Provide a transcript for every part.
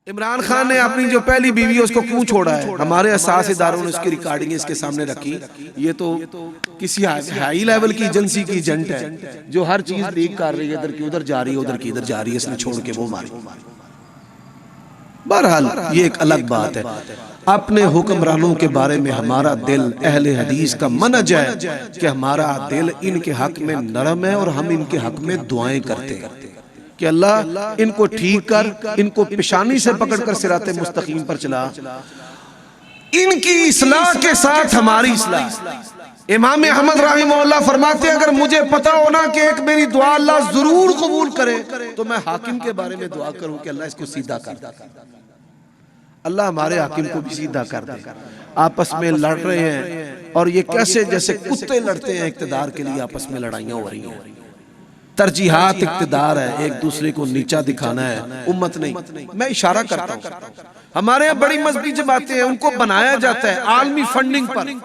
इमरान खान ने अपनी जो पहली बीवी है उसको क्यों छोड़ा है? हमारे असास इदारों ने उसकी रिकॉर्डिंग इसके सामने रखी। ये तो किसी हाई लेवल की एजेंसी की एजेंट है जो हर चीज लीक कर रही है, इधर की उधर जा रही है, उधर की इधर जा रही है, इसने छोड़ के वो मारी। बहरहाल ये एक अलग बात है। अपने हुक्मरानों के बारे में हमारा दिल, अहले हदीस का मनहज है कि हमारा दिल इनके हक में नरम है और हम इनके हक में दुआएं करते हैं कि अल्लाह इनको ठीक कर, इनको पेशानी से पकड़कर सिराते मुस्तकीम पर चला, इनकी इस्लाह के साथ हमारी इस्लाह। इमाम अहमद रहमहुल्लाह फरमाते हैं अगर मुझे पता होना कि एक मेरी दुआ अल्लाह जरूर कबूल करे तो मैं हाकिम के बारे में दुआ करूं कि अल्लाह इसको सीधा कर दे। अल्लाह हमारे हाकिम को भी सीधा कर दे। आपस में लड़ रहे हैं और ये कैसे जैसे कुत्ते लड़ते हैं इक्तिदार के लिए, आपस में लड़ाइयां हो रही हैं। तरजीहात इक्तिदार है, एक दूसरे को नीचा दिखाना है, उम्मत नहीं। मैं इशारा करता हूँ हमारे यहाँ बड़ी मजहबी जमातें हैं, उनको बनाया जाता है आलमी फंडिंग पर,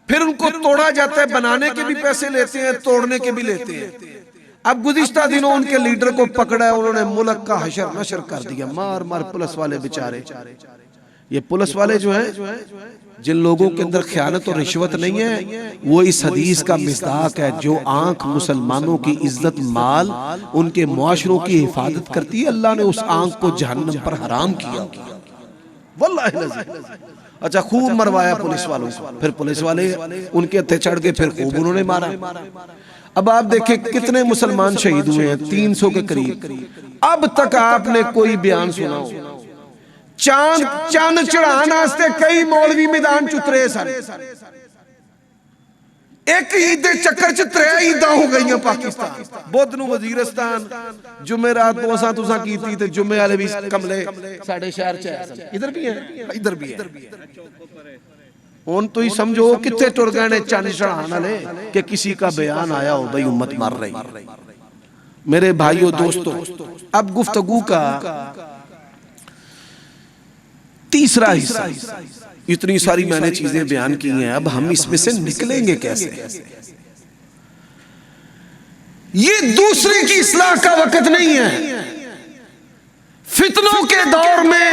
फिर उनको तोड़ा जाता है, बनाने के भी पैसे लेते हैं, तोड़ने के भी लेते हैं। अब गुज़िश्ता दिनों उनके लीडर को पकड़ा है, उन्होंने मुल्क का हशर नशर कर दिया, मार मार पुलिस वाले बेचारे। ये पुलिस वाले जो हैं, जिन लोगों के अंदर ख़यानत और रिश्वत नहीं है, वो इस हदीस का मिस्दाक है। जो आंख मुसलमानों की इज्जत, माल, उनके मुआशरों की हिफाजत करती है, अल्लाह ने उस आंख को जहन्नम पर हराम किया। वल्लाहि अच्छा खूब मरवाया पुलिस वालों को, फिर पुलिस वाले उनके हत्थे चढ़ गए, फिर खूब उन्होंने मारा। अब आप देखें कितने मुसलमान शहीद हुए हैं, 300 के करीब। अब तक आपने कोई बयान सुना हो? चंद चढ़ाने वास्ते कई मौलवी मैदान चुतरे सन, एक ईद चक्कर च 3 ईदा हो गई पाकिस्तान। बुध नूं वजीरिस्तान, जुमेरात बोसा तुसा कीती ते जुमे वाले भी कमले साडे शहर च है, इधर भी है, इधर भी है। हुण तुसीं समझो कित्थे टुर गए ने चंद चढ़ाने वाले कि किसी का बयान आया हो भाई उम्मत मर रही। मेरे भाइयों दोस्तों, अब गुफ्तगू का तीसरा हिस्सा, इतनी सारी मैंने चीजें बयान की हैं, अब हम इसमें से निकलेंगे कैसे? ये दूसरे की इस्लाह का वक्त नहीं है। फितनों के दौर में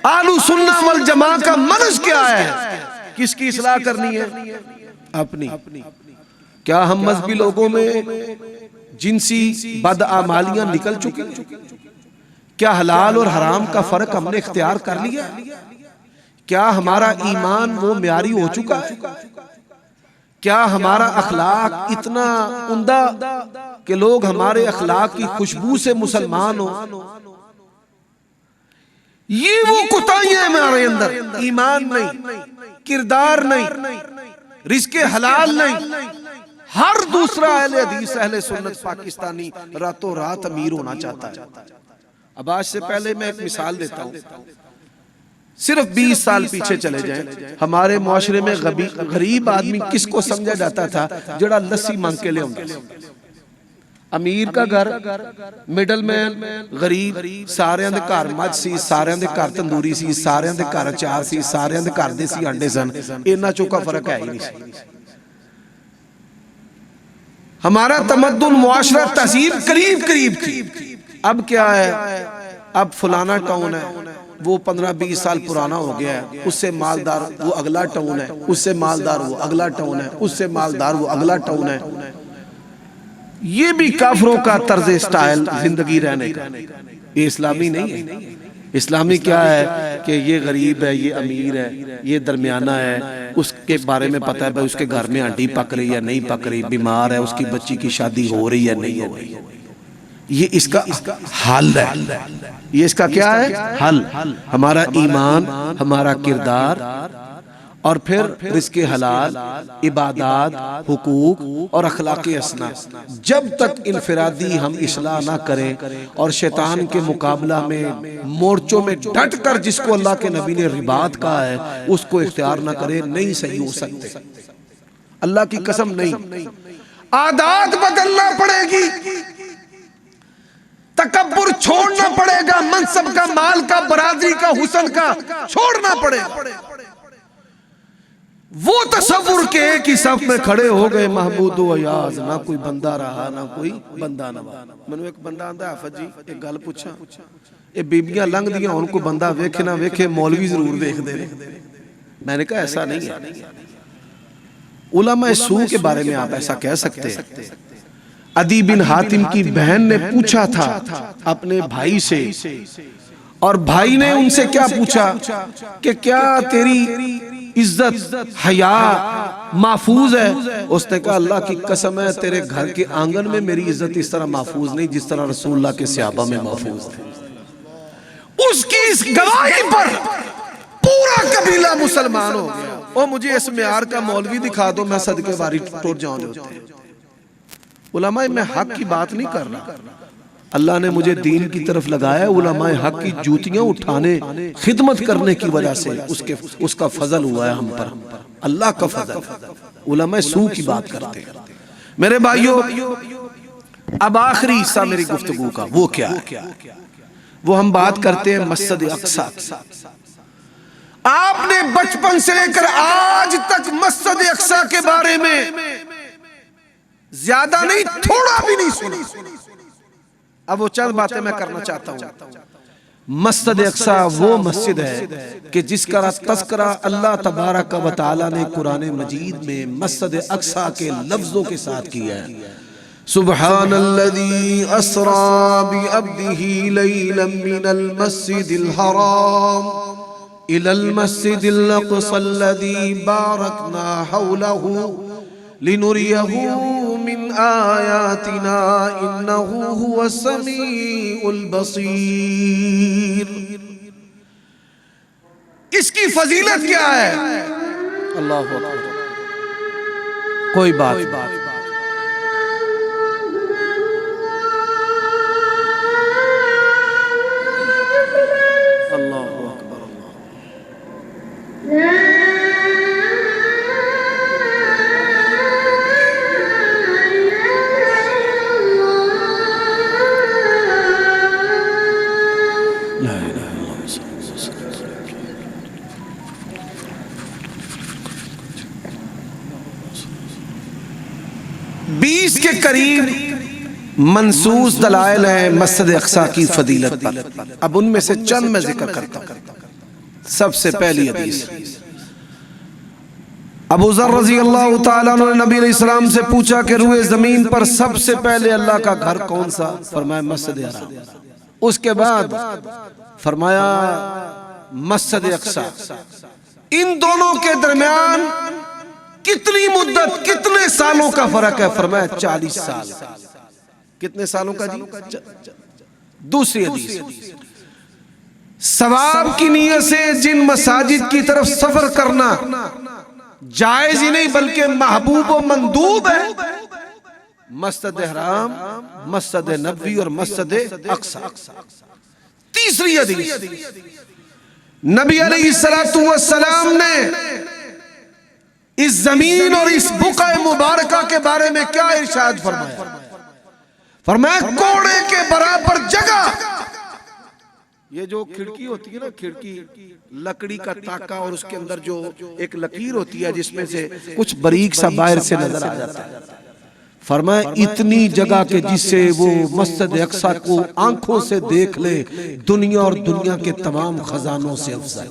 आलू सुन्ना वल जमा का मनहज क्या है? किसकी इस्लाह करनी है? अपनी। क्या हम मजहबी लोगों में जिनसी बदआमालियां निकल चुकी? क्या हलाल और हराम का फर्क हमने इख्तियार कर लिया? क्या हमारा ईमान वो म्यारी हो चुका है? क्या हमारा अखलाक इतना उम्दा कि लोग हमारे अखलाक की खुशबू से मुसलमान हो? ये वो कोताहियां हमारे अंदर, ईमान नहीं, किरदार नहीं, रिज़्क़े हलाल नहीं। हर दूसरा अहले हदीस, अहले सुन्नत पाकिस्तानी रातों रात अमीर होना चाहता है। अब आज से पहले मैं एक मिसाल देता हूँ, सिर्फ 20 साल पीछे चले जाएं, हमारे मुआशरे में गरीब आदमी किसको समझा जाता था? जड़ा लस्सी मांग के ले आउंदा। अमीर का घर, मिडल मैन, गरीब, सारे दे घर मੱਝ सी, सारे दे घर तंदूरी सी, सारे दे घर अचार सी, सारे दे घर देसी अंडे सन। इन्ना चोका फर्क है ही नहीं। हमारा तमद्दुन मुआशरा तहजीब करीब करीब थी। अब क्या है? अब फलाना टाउन है, वो 15-20 साल पुराना हो गया है, उससे मालदार वो अगला टाउन है, उससे मालदार वो अगला टाउन है, उससे मालदार वो अगला टाउन है। ये भी काफरों का तर्ज स्टाइल जिंदगी रहने का, ये इस्लामी नहीं है। इस्लामी क्या है कि ये गरीब है, ये अमीर है, ये दरमियाना है, उसके बारे में पता है भाई उसके घर में आंटी पक रही है नहीं पक रही, बीमार है, उसकी बच्ची की शादी हो रही है नहीं हो रही। ये इसका हल है। ये इसका क्या है? हल। हमारा ईमान, हमारा किरदार, और फिर रिज़्क़े हलाल, इबादत, हुकूक और अखलाक़े हसना। जब तक इनफरादी हम इस्लाह ना करें और शैतान के मुकाबला में मोर्चों में डट कर जिसको अल्लाह के नबी ने रिबात कहा है उसको इख्तियार ना करें, नहीं सही हो सकते। अल्लाह की कसम नहीं। आदत बदलना पड़ेगी, तकब्बुर छोड़ना पड़ेगा, मनसब का, माल का, बरादरी का, हुस्न का छोड़ना पड़ेगा। वो तसव्वुर के एक ही सफ में खड़े हो गए महमूद व अयाज, ना कोई बंदा रहा ना कोई बंदा नवा। मैंने एक बंदा आंदा, हाफिज जी एक गल पूछा, ये बीबियां लंघ दियां, उनको बंदा वेखे ना वेखे मौलवी जरूर देखते हैं। मैंने कहा ऐसा नहीं है। उलमा सू के बारे में आप ऐसा कह सकते हैं। अदी बिन हातिम की बहन ने पूछा था अपने भाई से, और भाई ने उनसे क्या पूछा कि क्या तेरी इज्जत हया महफूज है? उसने कहा अल्लाह की कसम है तेरे घर के आंगन में मेरी इज्जत इस तरह महफूज नहीं जिस तरह रसूलुल्लाह के सहाबा में महफूज थे। उसकी इस गवाही पर पूरा कबीला मुसलमान हो गया। और मुझे इस म्यार का मौलवी दिखा दो, मैं सदके वारी टूट जाऊं। उलमाए मैं हक की बात नहीं कर रहा, अल्लाह ने मुझे दीन की तरफ लगाया। उलमाए हक की जूतियां उठाने खिदमत करने की वजह से उसका फजल हुआ है हम पर, अल्लाह का फजल। उलमाए सू की बात करते हैं। मेरे भाइयों, अब आखिरी हिस्सा मेरी गुफ्तगू का वो क्या है? वो हम बात करते हैं मस्जिद अक्सा। आपने बचपन से लेकर आज तक मस्जिद अक्सा के बारे में ज्यादा नहीं, थोड़ा भी नहीं सुना। अब वो चंद बातें मैं करना चाहता हूं। मस्जिद अक्सा वो मस्जिद है कि जिसका तज़किरा अल्लाह तबारक व तआला ने कुरान मजीद में मस्जिद अक्सा के लफ्जों के साथ किया है। सुब्हानल्लज़ी अस्रा बिअब्दिही लैलन मिनल मस्जिदिल हराम इलल मस्जिदिल अक़सल्लज़ी बारकना हौलहू लिनुरियहू मिन आयातिना इन्नहू हुवस समीउल बसीर। इसकी फजीलत क्या है? अल्लाहु अकबर। कोई बात अल्लाहु अकबर। बीस के करीब मंसूस दलाइल हैं मस्जिद अक्सा की फजीलत पर। अब उनमें से चंद मैं जिक्र करता हूं। सबसे पहली हदीस, अबू ज़र रज़ी अल्लाह तआला अन्हु ने नबी अलैहिस्सलाम से पूछा कि रुए जमीन पर सबसे पहले अल्लाह का घर कौन सा? फरमाया मस्जिद हराम। उसके बाद फरमाया मस्जिद अक्सा। इन दोनों के दरमियान कितनी मुद्दत, कितने सालों का फर्क है? फरमाया 40 साल। कितने सालों का जी? दूसरी हदीस, सवाब की नियत से जिन मसाजिद की तरफ सफर करना जायज ही नहीं बल्कि महबूब व मंदूब है, मस्जिद हराम, मस्जिद नबवी और मस्जिद अक्सा। तीसरी हदीस, नबी अलैहिस्सलातु वस्सलाम ने इस जमीन और इस बुक़ा मुबारका के बारे में क्या इरशाद फरमाया? फरमाया कोड़े के बराबर जगह। ये जो खिड़की होती है ना, खिड़की लकड़ी का ताका और उसके अंदर जो एक लकीर होती है जिसमें से कुछ बारीक सा बाहर से नजर आ जाता है। फरमाया इतनी जगह के जिससे वो मस्जिद अक्सा को आंखों से देख ले, दुनिया और दुनिया के तमाम खजानों से अफजल।